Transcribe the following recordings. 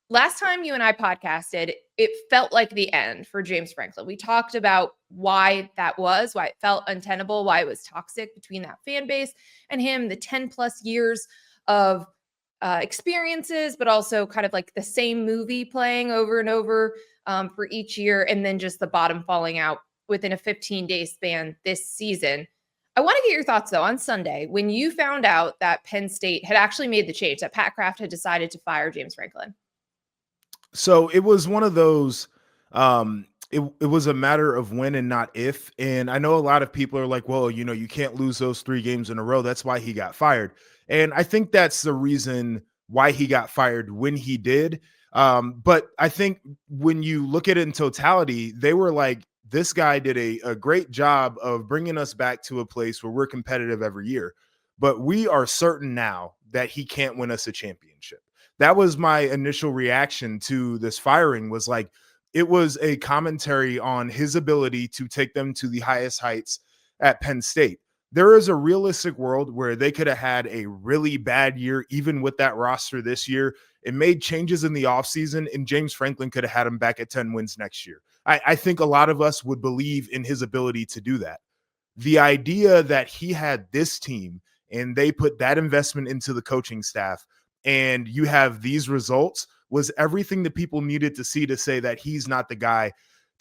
last time you and I podcasted, it felt like the end for James Franklin. We talked about why that was, why it felt untenable, why it was toxic between that fan base and him, the 10 plus years of experiences, but also kind of like the same movie playing over and over for each year. And then just the bottom falling out within a 15-day span this season. I want to get your thoughts, though, on Sunday when you found out that Penn State had actually made the change, that Pat Kraft had decided to fire James Franklin. So it was one of those, it was a matter of when and not if. And I know a lot of people are like, well, you can't lose those 3 games in a row. That's why he got fired. And I think that's the reason why he got fired when he did. But I think when you look at it in totality, they were like, this guy did a great job of bringing us back to a place where we're competitive every year. But we are certain now that he can't win us a championship. That was my initial reaction to this firing, was like, it was a commentary on his ability to take them to the highest heights at Penn State. There is a realistic world where they could have had a really bad year, even with that roster this year, and made changes in the offseason, and James Franklin could have had him back at 10 wins next year. I think a lot of us would believe in his ability to do that. The idea that he had this team and they put that investment into the coaching staff, and you have these results, was everything that people needed to see to say that he's not the guy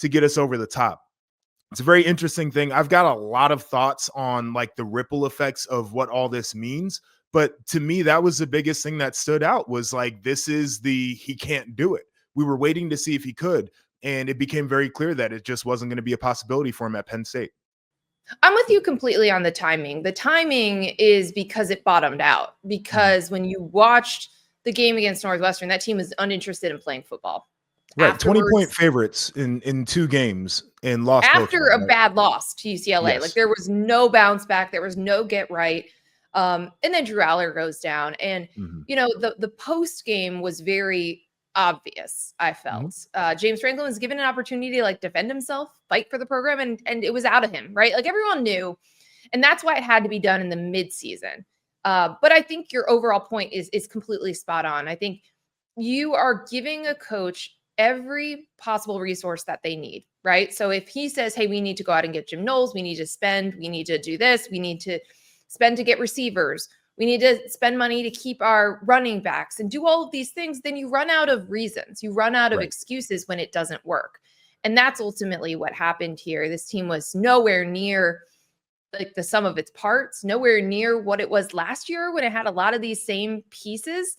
to get us over the top. It's a very interesting thing. I've got a lot of thoughts on like the ripple effects of what all this means. But to me, that was the biggest thing that stood out, was like, this is he can't do it. We were waiting to see if he could. And it became very clear that it just wasn't going to be a possibility for him at Penn State. I'm with you completely on the timing. The timing is because it bottomed out. Because when you watched the game against Northwestern, that team was uninterested in playing football. Right, 20-point favorites in 2 games and lost after a right? bad loss to UCLA. Yes. Like there was no bounce back, there was no get right. And then Drew Aller goes down, and the post game was very obvious. I felt James Franklin was given an opportunity to like defend himself, fight for the program, and it was out of him, right? Like everyone knew, and that's why it had to be done in the midseason. But I think your overall point is completely spot on. I think you are giving a coach every possible resource that they need, right? So if he says, hey, we need to go out and get Jim Knowles, we need to spend, we need to do this, we need to spend to get receivers, we need to spend money to keep our running backs and do all of these things, then you run out of reasons. You run out of excuses when it doesn't work. And that's ultimately what happened here. This team was nowhere near like the sum of its parts, nowhere near what it was last year when it had a lot of these same pieces.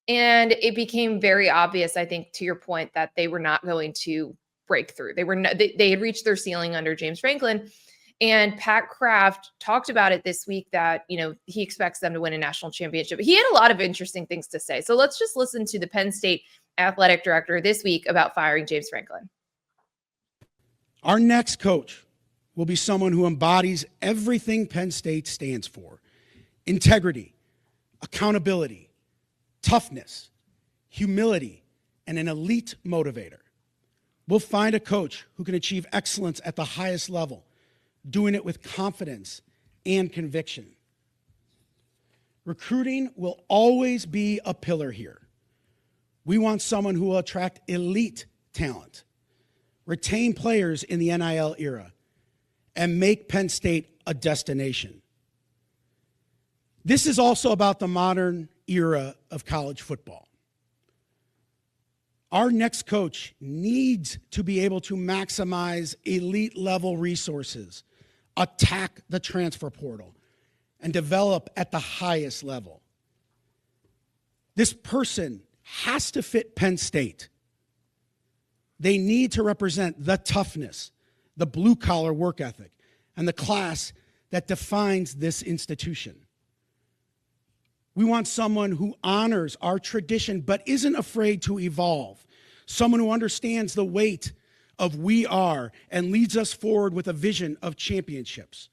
And it became very obvious, I think, to your point, that they were not going to break through. They had reached their ceiling under James Franklin. And Pat Kraft talked about it this week that, he expects them to win a national championship. He had a lot of interesting things to say. So let's just listen to the Penn State athletic director this week about firing James Franklin. Our next coach will be someone who embodies everything Penn State stands for: integrity, accountability, toughness, humility, and an elite motivator. We'll find a coach who can achieve excellence at the highest level, doing it with confidence and conviction. Recruiting will always be a pillar here. We want someone who will attract elite talent, retain players in the NIL era, and make Penn State a destination. This is also about the modern era of college football. Our next coach needs to be able to maximize elite level resources, attack the transfer portal, and develop at the highest level. This person has to fit Penn State. They need to represent the toughness, the blue-collar work ethic, and the class that defines this institution. We want someone who honors our tradition but isn't afraid to evolve, someone who understands the weight of we are and leads us forward with a vision of championships.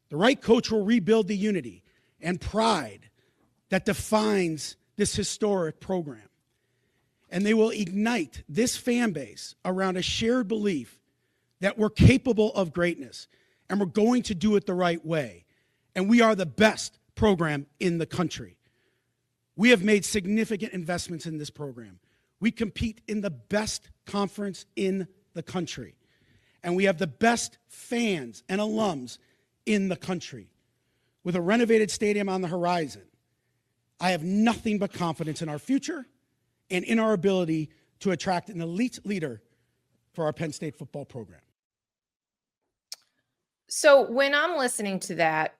The right coach will rebuild the unity and pride that defines this historic program. And they will ignite this fan base around a shared belief that we're capable of greatness and we're going to do it the right way. And we are the best program in the country. We have made significant investments in this program. We compete in the best conference in the country. And we have the best fans and alums in the country. With a renovated stadium on the horizon, I have nothing but confidence in our future and in our ability to attract an elite leader for our Penn State football program. So when I'm listening to that,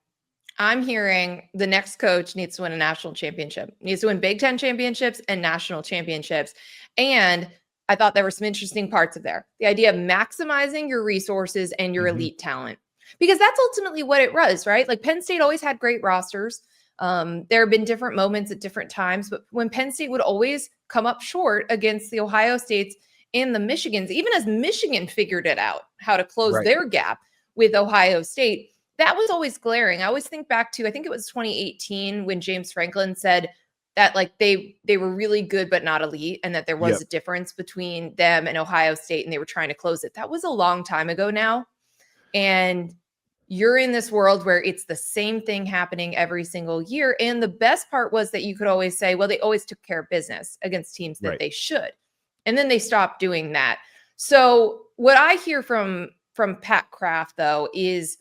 I'm hearing the next coach needs to win a national championship, needs to win Big Ten championships and national championships. And I thought there were some interesting parts of there. The idea of maximizing your resources and your elite talent, because that's ultimately what it was, right? Like Penn State always had great rosters. There have been different moments at different times, but when Penn State would always come up short against the Ohio States and the Michigans, even as Michigan figured it out, how to close their gap with Ohio State, that was always glaring. I always think back to, I think it was 2018 when James Franklin said that like they were really good, but not elite, and that there was a difference between them and Ohio State, and they were trying to close it. That was a long time ago now. And you're in this world where it's the same thing happening every single year. And the best part was that you could always say, well, they always took care of business against teams that they should. And then they stopped doing that. So what I hear from Pat Kraft, though, is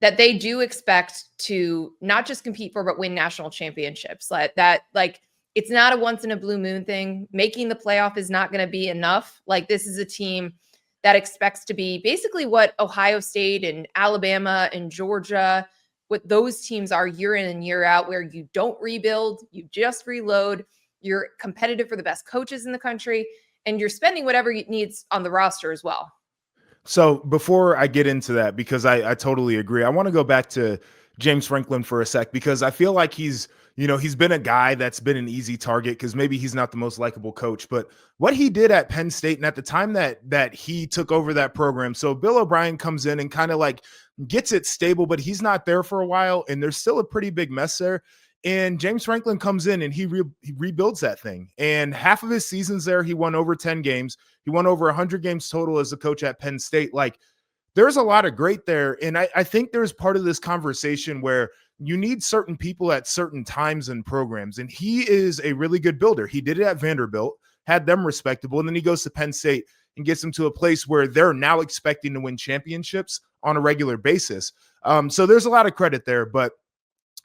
that they do expect to not just compete for, but win national championships. Like it's not a once in a blue moon thing. Making the playoff is not going to be enough. Like this is a team that expects to be basically what Ohio State and Alabama and Georgia, what those teams are year in and year out, where you don't rebuild, you just reload, you're competitive for the best coaches in the country, and you're spending whatever it needs on the roster as well. So before I get into that, because I totally agree, I want to go back to James Franklin for a sec, because I feel like he's been a guy that's been an easy target because maybe he's not the most likable coach, but what he did at Penn State and at the time that he took over that program. So Bill O'Brien comes in and kind of like gets it stable, but he's not there for a while. And there's still a pretty big mess there. And James Franklin comes in and he rebuilds that thing. And half of his seasons there, he won over 10 games. He won over 100 games total as a coach at Penn State. Like, there's a lot of great there. And I think there's part of this conversation where you need certain people at certain times in programs. And he is a really good builder. He did it at Vanderbilt, had them respectable. And then he goes to Penn State and gets them to a place where they're now expecting to win championships on a regular basis. So there's a lot of credit there. But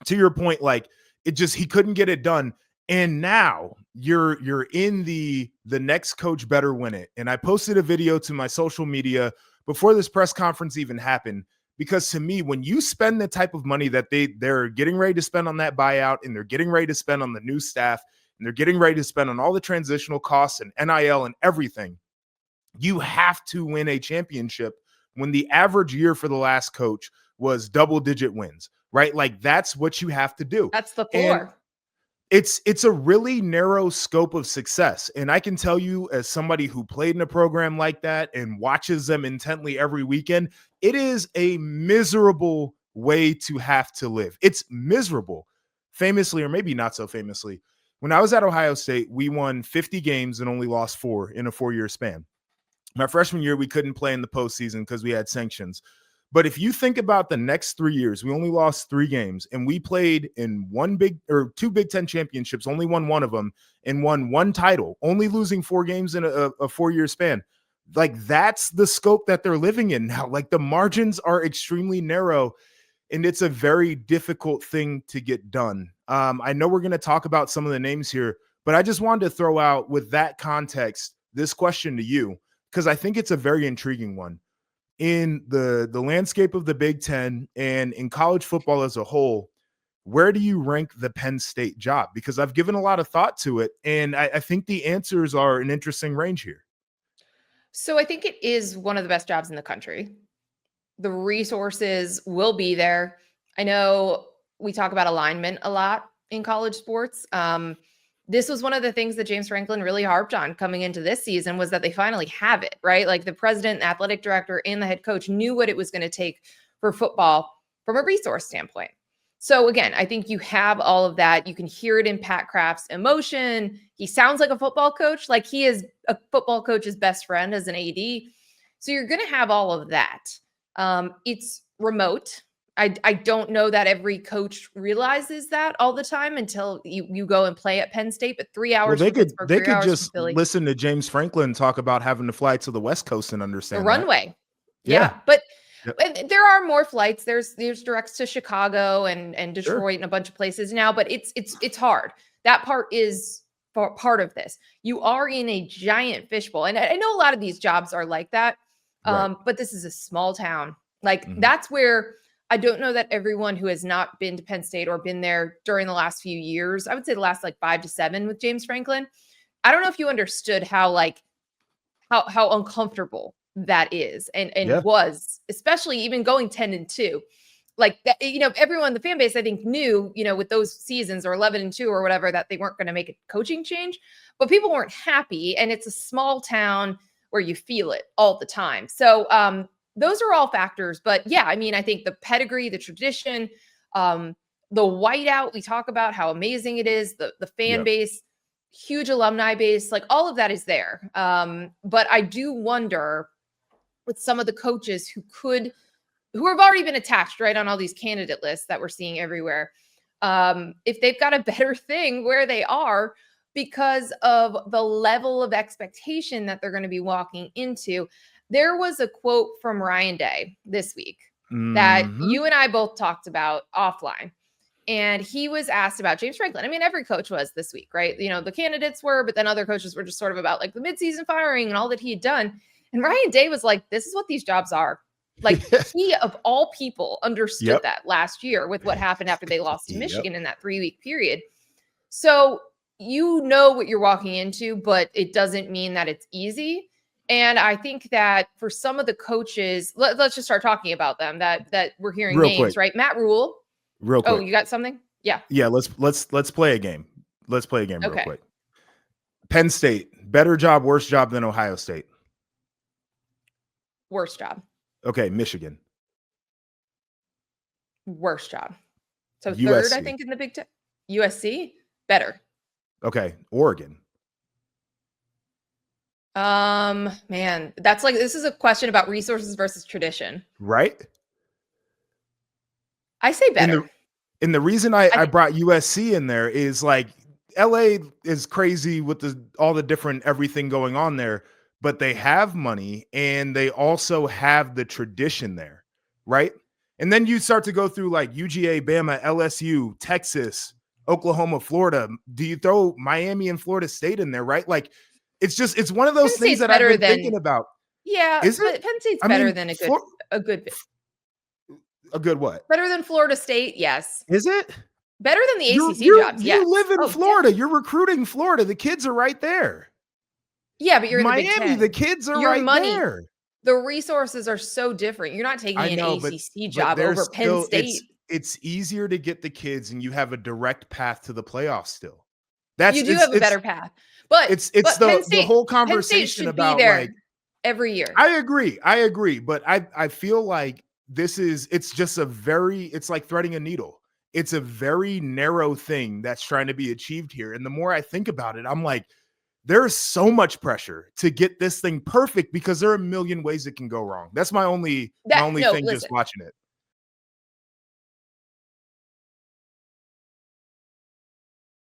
to your point, like, he couldn't get it done. And now you're in the next coach better win it. And I posted a video to my social media before this press conference even happened, because to me, when you spend the type of money that they're getting ready to spend on that buyout, and they're getting ready to spend on the new staff, and they're getting ready to spend on all the transitional costs and NIL and everything, you have to win a championship when the average year for the last coach was double-digit wins, right? Like, that's what you have to do. That's the floor. And it's a really narrow scope of success. And I can tell you, as somebody who played in a program like that and watches them intently every weekend, it is a miserable way to have to live. It's miserable. Famously, or maybe not so famously, when I was at Ohio State, we won 50 games and only lost 4 in a 4-year span. My freshman year, we couldn't play in the postseason because we had sanctions. But if you think about the next 3 years, we only lost 3 games, and we played in 2 Big Ten championships, only won one of them, and won 1 title, only losing 4 games in a 4-year span. Like, that's the scope that they're living in now. Like, the margins are extremely narrow, and it's a very difficult thing to get done. I know we're going to talk about some of the names here, but I just wanted to throw out, with that context, this question to you, because I think it's a very intriguing one. In the landscape of the Big Ten and in college football as a whole, where do you rank the Penn State job? Because I've given a lot of thought to it, and I think the answers are an interesting range here. So I think it is one of the best jobs in the country. The resources will be there. I know we talk about alignment a lot in college sports. This was one of the things that James Franklin really harped on coming into this season, was that they finally have it, right? Like, the president, the athletic director, and the head coach knew what it was going to take for football from a resource standpoint. So again, I think you have all of that. You can hear it in Pat Kraft's emotion. He sounds like a football coach, like he is a football coach's best friend as an AD. So you're going to have all of that. It's remote. I don't know that every coach realizes that all the time until you go and play at Penn State, but 3 hours from Pittsburgh, they 3 could hours from just Philly. listen to James Franklin talk about having to fly to the West Coast and The understand that. runway. Yeah. But Yep. and there are more flights. There's directs to Chicago and Sure. Detroit and a bunch of places now, but it's hard. That part is part of this. You are in a giant fishbowl. And I know a lot of these jobs are like that. Right. But this is a small town. Like Mhm. that's where I don't know that everyone who has not been to Penn State or been there during the last few years, I would say the last like 5 to 7 with James Franklin. I don't know if you understood how uncomfortable that is and Yeah. was, especially even going 10-2. Like that, everyone, the fan base, I think knew, with those seasons or 11-2 or whatever, that they weren't going to make a coaching change, but people weren't happy. And it's a small town where you feel it all the time. So those are all factors. But yeah, I mean, I think the pedigree, the tradition, the whiteout, we talk about how amazing it is, the fan Yep. base, huge alumni base, like all of that is there. But I do wonder with some of the coaches who have already been attached right on all these candidate lists that we're seeing everywhere, if they've got a better thing where they are because of the level of expectation that they're going to be walking into. There was a quote from Ryan Day this week that Mhm. you and I both talked about offline. And he was asked about James Franklin. I mean, every coach was this week, right? The candidates were, but then other coaches were just sort of about like the midseason firing and all that he had done. And Ryan Day was like, this is what these jobs are. Like he, of all people, understood Yep. that last year with what happened after they lost to Yep. Michigan in that 3-week period. So you know what you're walking into, but it doesn't mean that it's easy. And I think that for some of the coaches, let's just start talking about them that we're hearing Real names, quick. right? Matt Rule. Real quick. Oh, you got something? Yeah. Yeah, let's play a game. Let's play a game real Okay. quick. Penn State, better job, worse job than Ohio State? Worst job. Okay, Michigan. Worst job. So USC. third, I think, in the Big Ten. USC, better. Okay, Oregon. Man, that's like, this is a question about resources versus tradition. Right? I say better. And the reason I brought USC in there is like LA is crazy with all the different everything going on there, but they have money and they also have the tradition there, right? And then you start to go through like UGA, Bama, LSU, Texas, Oklahoma, Florida. Do you throw Miami and Florida State in there, right? Like it's one of those Penn things State's that I've been better than- thinking about. Yeah, Is but it? Penn State's I better mean, than a good what? better than Florida State, yes. Is it? Better than the ACC jobs, yes. You live in Oh, Florida. yeah. You're recruiting Florida. The kids are right there. Yeah, but you're in the Big Miami, Ten. the kids are Your right money, there. the resources are so different. You're not taking an ACC job there's over Penn State. It's easier to get the kids, and you have a direct path to the playoffs still. You do have a better path. But it's Penn State, the whole Penn State conversation should about be there like every year. I agree, but I feel like it's like threading a needle. It's a very narrow thing that's trying to be achieved here. And the more I think about it, I'm like, there's so much pressure to get this thing perfect because there are a million ways it can go wrong. That's my only thing listen, just watching it.